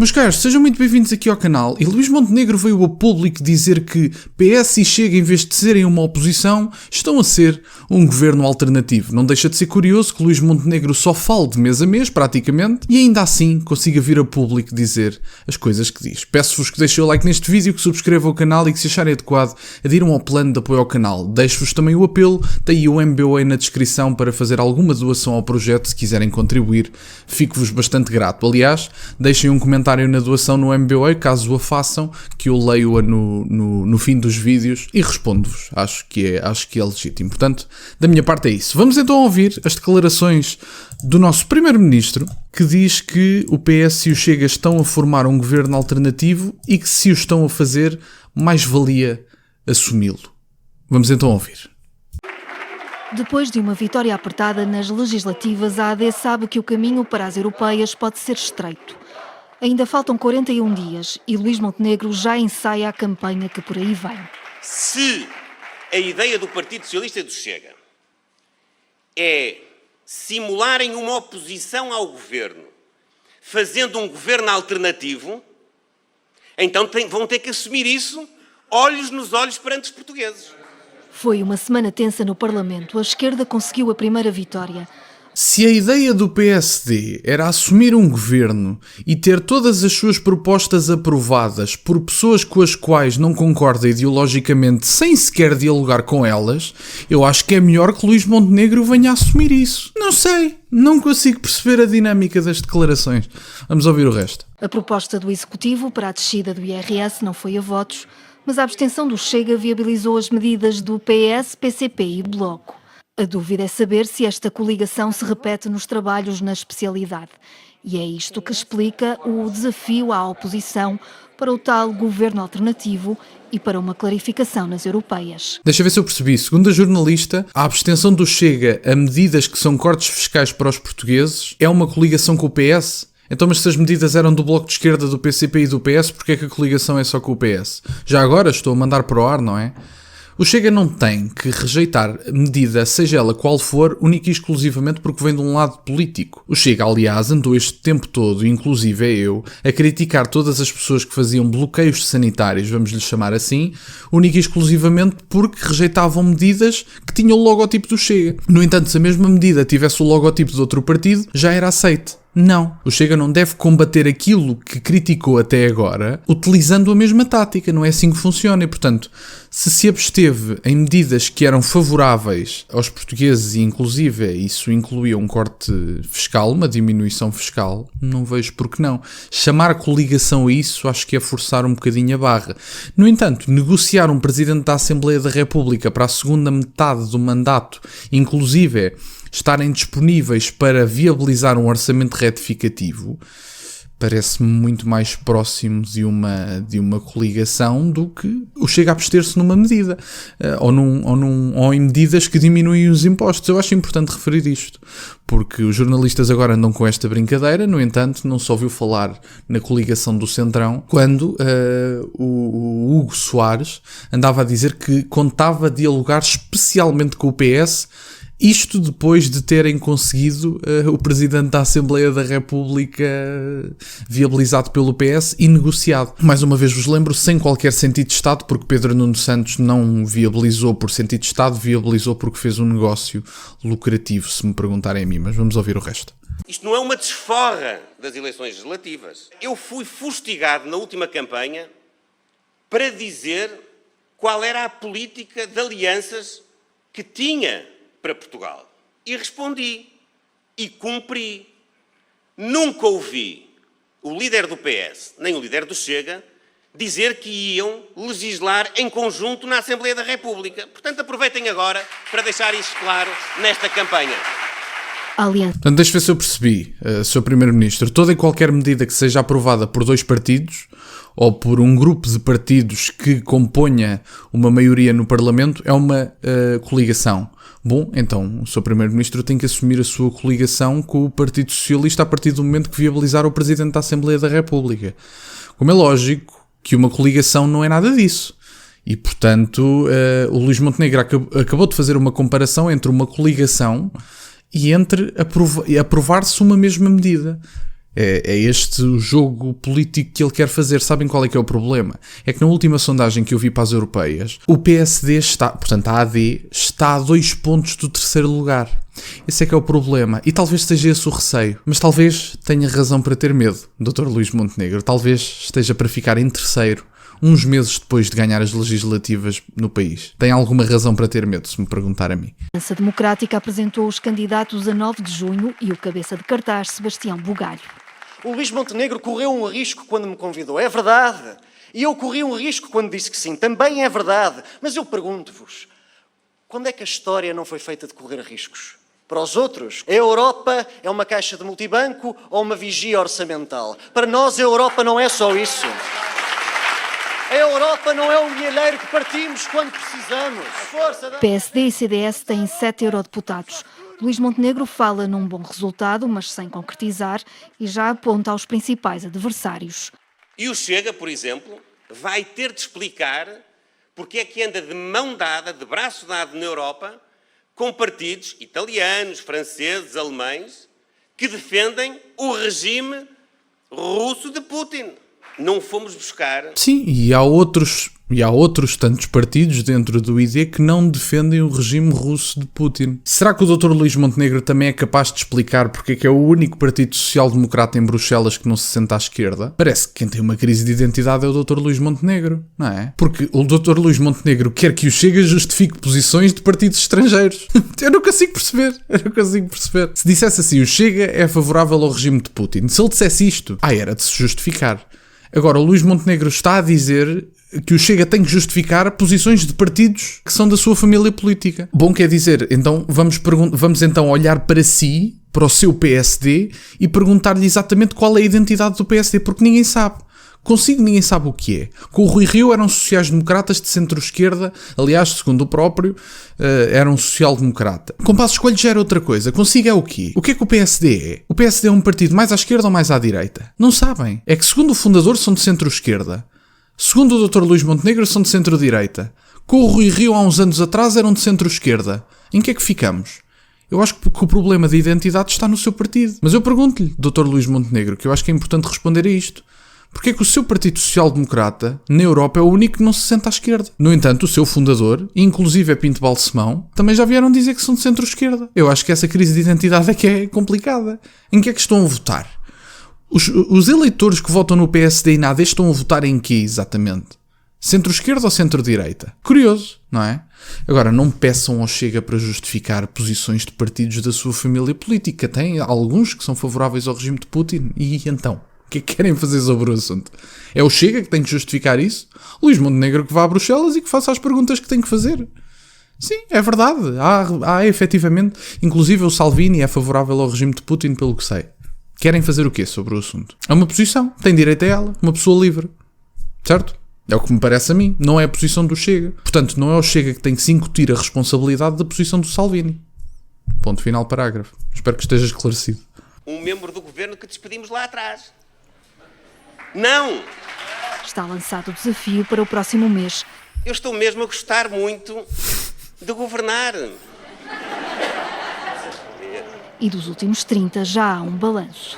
Meus caros, sejam muito bem-vindos aqui ao canal. E Luís Montenegro veio a público dizer que PS e Chega, em vez de serem uma oposição, estão a ser um governo alternativo. Não deixa de ser curioso que Luís Montenegro só fale de mês a mês, praticamente, e ainda assim consiga vir a público dizer as coisas que diz. Peço-vos que deixem o like neste vídeo, que subscrevam o canal e que, se acharem adequado, adiram ao plano de apoio ao canal. Deixo-vos também o apelo, tem aí o MBWay na descrição para fazer alguma doação ao projeto, se quiserem contribuir. Fico-vos bastante grato. Aliás, deixem um comentário na doação no MBWay, caso a façam, que eu leio-a no fim dos vídeos e respondo-vos. Acho que é legítimo. Portanto, da minha parte é isso. Vamos então ouvir as declarações do nosso primeiro-ministro, que diz que o PS e o Chega estão a formar um governo alternativo e que, se o estão a fazer, mais valia assumi-lo. Vamos então ouvir. Depois de uma vitória apertada nas legislativas, a AD sabe que o caminho para as europeias pode ser estreito. Ainda faltam 41 dias e Luís Montenegro já ensaia a campanha que por aí vem. Se a ideia do Partido Socialista e do Chega é simularem uma oposição ao governo, fazendo um governo alternativo, então vão ter que assumir isso, olhos nos olhos perante os portugueses. Foi uma semana tensa no Parlamento. A esquerda conseguiu a primeira vitória. Se a ideia do PSD era assumir um governo e ter todas as suas propostas aprovadas por pessoas com as quais não concorda ideologicamente sem sequer dialogar com elas, eu acho que é melhor que Luís Montenegro venha a assumir isso. Não sei, não consigo perceber a dinâmica das declarações. Vamos ouvir o resto. A proposta do Executivo para a descida do IRS não foi a votos, mas a abstenção do Chega viabilizou as medidas do PS, PCP e Bloco. A dúvida é saber se esta coligação se repete nos trabalhos na especialidade. E é isto que explica o desafio à oposição para o tal governo alternativo e para uma clarificação nas europeias. Deixa ver se eu percebi. Segundo a jornalista, a abstenção do Chega a medidas que são cortes fiscais para os portugueses é uma coligação com o PS? Então, mas se as medidas eram do Bloco de Esquerda, do PCP e do PS, porque é que a coligação é só com o PS? Já agora estou a mandar para o ar, não é? O Chega não tem que rejeitar medida, seja ela qual for, única e exclusivamente porque vem de um lado político. O Chega, aliás, andou este tempo todo, inclusive eu, a criticar todas as pessoas que faziam bloqueios sanitários, vamos lhe chamar assim, única e exclusivamente porque rejeitavam medidas que tinham o logotipo do Chega. No entanto, se a mesma medida tivesse o logotipo de outro partido, já era aceite. Não, o Chega não deve combater aquilo que criticou até agora utilizando a mesma tática, não é assim que funciona e, portanto, se absteve em medidas que eram favoráveis aos portugueses e, inclusive, isso incluía um corte fiscal, uma diminuição fiscal, não vejo por que não. Chamar coligação a isso acho que é forçar um bocadinho a barra. No entanto, negociar um Presidente da Assembleia da República para a segunda metade do mandato, inclusive estarem disponíveis para viabilizar um orçamento retificativo, parece-me muito mais próximo de uma coligação do que o Chega a abster-se numa medida, ou em medidas que diminuem os impostos. Eu acho importante referir isto, porque os jornalistas agora andam com esta brincadeira. No entanto, não se ouviu falar na coligação do Centrão, quando o Hugo Soares andava a dizer que contava dialogar especialmente com o PS. Isto depois de terem conseguido o Presidente da Assembleia da República viabilizado pelo PS e negociado. Mais uma vez vos lembro, sem qualquer sentido de Estado, porque Pedro Nuno Santos não viabilizou por sentido de Estado, viabilizou porque fez um negócio lucrativo, se me perguntarem a mim, mas vamos ouvir o resto. Isto não é uma desforra das eleições legislativas. Eu fui fustigado na última campanha para dizer qual era a política de alianças que tinha para Portugal. E respondi. E cumpri. Nunca ouvi o líder do PS, nem o líder do Chega, dizer que iam legislar em conjunto na Assembleia da República. Portanto, aproveitem agora para deixar isso claro nesta campanha. Portanto, deixa ver se eu percebi, Sr. Primeiro-Ministro. Toda e qualquer medida que seja aprovada por dois partidos ou por um grupo de partidos que componha uma maioria no Parlamento é uma coligação. Bom, então o Sr. Primeiro-Ministro tem que assumir a sua coligação com o Partido Socialista a partir do momento que viabilizar o Presidente da Assembleia da República. Como é lógico que uma coligação não é nada disso. E, portanto, o Luís Montenegro acabou de fazer uma comparação entre uma coligação e entre aprovar-se uma mesma medida. É este o jogo político que ele quer fazer. Sabem qual é que é o problema? É que na última sondagem que eu vi para as europeias, o PSD está, portanto a AD, está a 2 pontos do terceiro lugar. Esse é que é o problema. E talvez seja esse o receio. Mas talvez tenha razão para ter medo, Dr. Luís Montenegro. Talvez esteja para ficar em terceiro, uns meses depois de ganhar as legislativas no país. Tem alguma razão para ter medo, se me perguntar a mim. A Aliança Democrática apresentou os candidatos a 9 de junho e o cabeça de cartaz, Sebastião Bugalho. O Luís Montenegro correu um risco quando me convidou, é verdade. E eu corri um risco quando disse que sim, também é verdade. Mas eu pergunto-vos, quando é que a história não foi feita de correr riscos? Para os outros, a Europa é uma caixa de multibanco ou uma vigia orçamental. Para nós, a Europa não é só isso. A Europa não é um milheiro que partimos quando precisamos. Força da... PSD e CDS têm 7 eurodeputados. Luís Montenegro fala num bom resultado, mas sem concretizar, e já aponta aos principais adversários. E o Chega, por exemplo, vai ter de explicar porque é que anda de mão dada, de braço dado na Europa, com partidos italianos, franceses, alemães, que defendem o regime russo de Putin. Não fomos buscar... Sim, e há outros tantos partidos dentro do ID que não defendem o regime russo de Putin. Será que o Dr. Luís Montenegro também é capaz de explicar porque é que é o único partido social-democrata em Bruxelas que não se senta à esquerda? Parece que quem tem uma crise de identidade é o Dr. Luís Montenegro, não é? Porque o Dr. Luís Montenegro quer que o Chega justifique posições de partidos estrangeiros. Eu não consigo perceber. Se dissesse assim, o Chega é favorável ao regime de Putin. Se ele dissesse isto, era de se justificar. Agora, o Luís Montenegro está a dizer que o Chega tem que justificar posições de partidos que são da sua família política. Bom, quer dizer, então vamos então olhar para si, para o seu PSD, e perguntar-lhe exatamente qual é a identidade do PSD, porque ninguém sabe. Consigo ninguém sabe o que é. Com o Rui Rio eram sociais-democratas de centro-esquerda, aliás, segundo o próprio, era um social-democrata. Com Passos Coelho já era outra coisa. Consigo é o quê? O que é que o PSD é? O PSD é um partido mais à esquerda ou mais à direita? Não sabem. É que segundo o fundador são de centro-esquerda. Segundo o Dr. Luís Montenegro são de centro-direita. Com o Rui Rio há uns anos atrás eram de centro-esquerda. Em que é que ficamos? Eu acho que o problema de identidade está no seu partido. Mas eu pergunto-lhe, Dr. Luís Montenegro, que eu acho que é importante responder a isto. Porque é que o seu Partido Social-Democrata, na Europa, é o único que não se senta à esquerda? No entanto, o seu fundador, inclusive é Pinto Balsemão, também já vieram dizer que são de centro-esquerda. Eu acho que essa crise de identidade é que é complicada. Em que é que estão a votar? Os eleitores que votam no PSD e na AD estão a votar em quê, exatamente? Centro-esquerda ou centro-direita? Curioso, não é? Agora, não peçam ao Chega para justificar posições de partidos da sua família política. Tem alguns que são favoráveis ao regime de Putin. E então? O que é que querem fazer sobre o assunto? É o Chega que tem que justificar isso? Luís Montenegro que vá a Bruxelas e que faça as perguntas que tem que fazer. Sim, é verdade. Há efetivamente... Inclusive o Salvini é favorável ao regime de Putin, pelo que sei. Querem fazer o quê sobre o assunto? É uma posição. Tem direito a ela. Uma pessoa livre. Certo? É o que me parece a mim. Não é a posição do Chega. Portanto, não é o Chega que tem que se incutir a responsabilidade da posição do Salvini. Ponto final, parágrafo. Espero que esteja esclarecido. Um membro do governo que despedimos lá atrás. Não! Está lançado o desafio para o próximo mês. Eu estou mesmo a gostar muito de governar. E dos últimos 30 já há um balanço.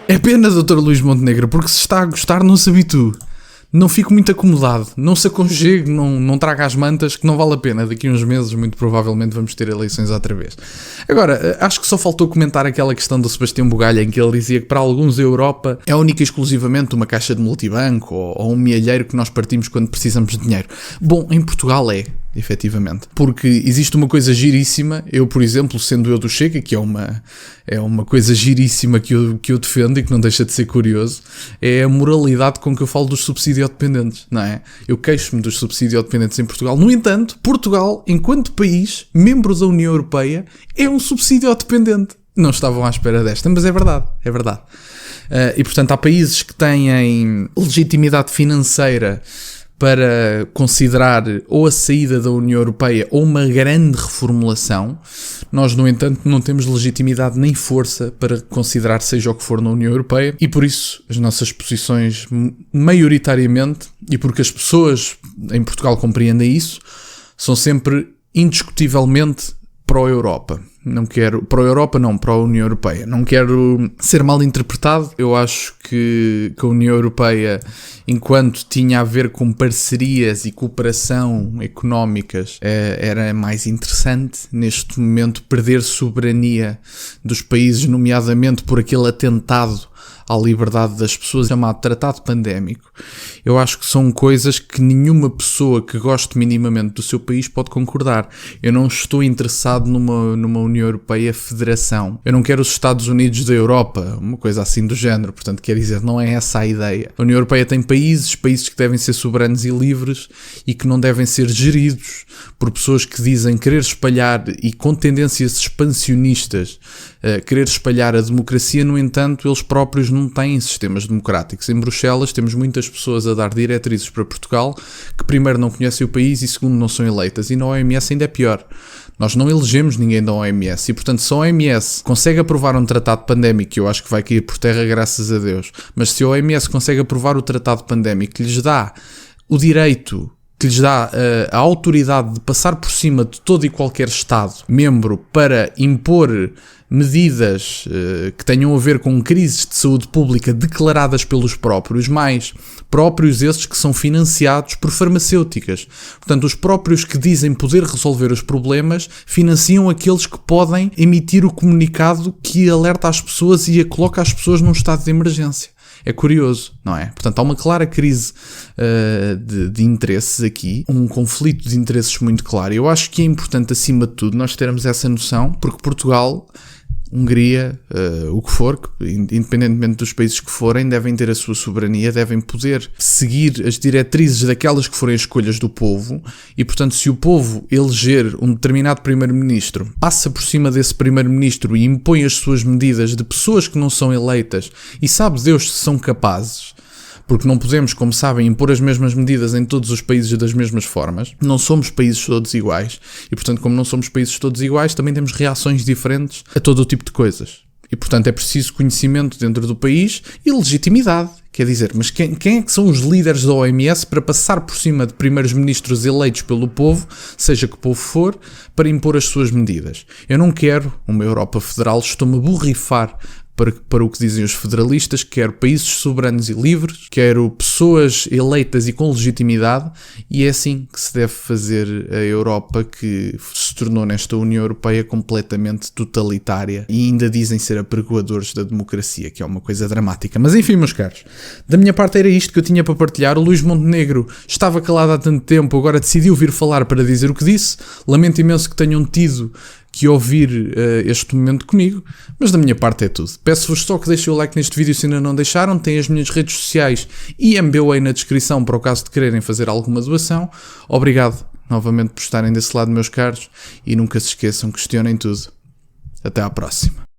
É pena, Dr. Luís Montenegro, porque se está a gostar não se habitue. Não fico muito acomodado. Não se aconchegue, não traga as mantas, que não vale a pena. Daqui a uns meses, muito provavelmente, vamos ter eleições outra vez. Agora, acho que só faltou comentar aquela questão do Sebastião Bugalho, em que ele dizia que para alguns a Europa é única e exclusivamente uma caixa de multibanco ou um milheiro que nós partimos quando precisamos de dinheiro. Bom, em Portugal efetivamente. Porque existe uma coisa giríssima, eu, por exemplo, sendo eu do Chega, que é uma coisa giríssima que eu defendo e que não deixa de ser curioso, é a moralidade com que eu falo dos subsidio-dependentes, não é? Eu queixo-me dos subsidio-dependentes em Portugal. No entanto, Portugal, enquanto país, membro da União Europeia, é um subsidio-dependente. Não estavam à espera desta, mas é verdade. E, portanto, há países que têm legitimidade financeira para considerar ou a saída da União Europeia ou uma grande reformulação. Nós, no entanto, não temos legitimidade nem força para considerar seja o que for na União Europeia e por isso as nossas posições maioritariamente, e porque as pessoas em Portugal compreendem isso, são sempre indiscutivelmente pró-Europa. Não quero, para a Europa não, para a União Europeia. Não quero ser mal interpretado. Eu acho que a União Europeia, enquanto tinha a ver com parcerias e cooperação económicas, era mais interessante. Neste momento, perder soberania dos países, nomeadamente por aquele atentado à liberdade das pessoas, chamado Tratado Pandémico. Eu acho que são coisas que nenhuma pessoa que goste minimamente do seu país pode concordar. Eu não estou interessado numa União Europeia federação. Eu não quero os Estados Unidos da Europa, uma coisa assim do género. Portanto, quer dizer, não é essa a ideia. A União Europeia tem países que devem ser soberanos e livres e que não devem ser geridos por pessoas que dizem querer espalhar, e com tendências expansionistas, querer espalhar a democracia. No entanto, eles próprios não têm sistemas democráticos. Em Bruxelas temos muitas pessoas a dar diretrizes para Portugal que primeiro não conhecem o país e segundo não são eleitas, e na OMS ainda é pior. Nós não elegemos ninguém da OMS e, portanto, se a OMS consegue aprovar um tratado pandémico, que eu acho que vai cair por terra graças a Deus, mas se a OMS consegue aprovar o tratado pandémico que lhes dá o direito, que lhes dá a autoridade de passar por cima de todo e qualquer Estado-membro para impor medidas que tenham a ver com crises de saúde pública declaradas pelos próprios, mais próprios esses que são financiados por farmacêuticas. Portanto, os próprios que dizem poder resolver os problemas financiam aqueles que podem emitir o comunicado que alerta as pessoas e coloca as pessoas num estado de emergência. É curioso, não é? Portanto, há uma clara crise de interesses aqui, um conflito de interesses muito claro. Eu acho que é importante, acima de tudo, nós termos essa noção, porque Portugal, Hungria, o que for, independentemente dos países que forem, devem ter a sua soberania, devem poder seguir as diretrizes daquelas que forem escolhas do povo e, portanto, se o povo eleger um determinado primeiro-ministro, passa por cima desse primeiro-ministro e impõe as suas medidas de pessoas que não são eleitas e sabe Deus se são capazes, porque não podemos, como sabem, impor as mesmas medidas em todos os países das mesmas formas. Não somos países todos iguais. E, portanto, como não somos países todos iguais, também temos reações diferentes a todo o tipo de coisas. E, portanto, é preciso conhecimento dentro do país e legitimidade. Quer dizer, mas quem é que são os líderes da OMS para passar por cima de primeiros ministros eleitos pelo povo, seja que povo for, para impor as suas medidas? Eu não quero uma Europa federal, estou-me a borrifar para o que dizem os federalistas. Quero países soberanos e livres, quero pessoas eleitas e com legitimidade, e é assim que se deve fazer a Europa, que se tornou nesta União Europeia completamente totalitária e ainda dizem ser apregoadores da democracia, que é uma coisa dramática. Mas enfim, meus caros, da minha parte era isto que eu tinha para partilhar. O Luís Montenegro estava calado há tanto tempo, agora decidiu vir falar para dizer o que disse. Lamento imenso que tenham tido que ouvir este momento comigo, mas da minha parte é tudo. Peço-vos só que deixem o like neste vídeo se ainda não deixaram, têm as minhas redes sociais e MBWay na descrição para o caso de quererem fazer alguma doação. Obrigado novamente por estarem desse lado, meus caros, e nunca se esqueçam, questionem tudo. Até à próxima.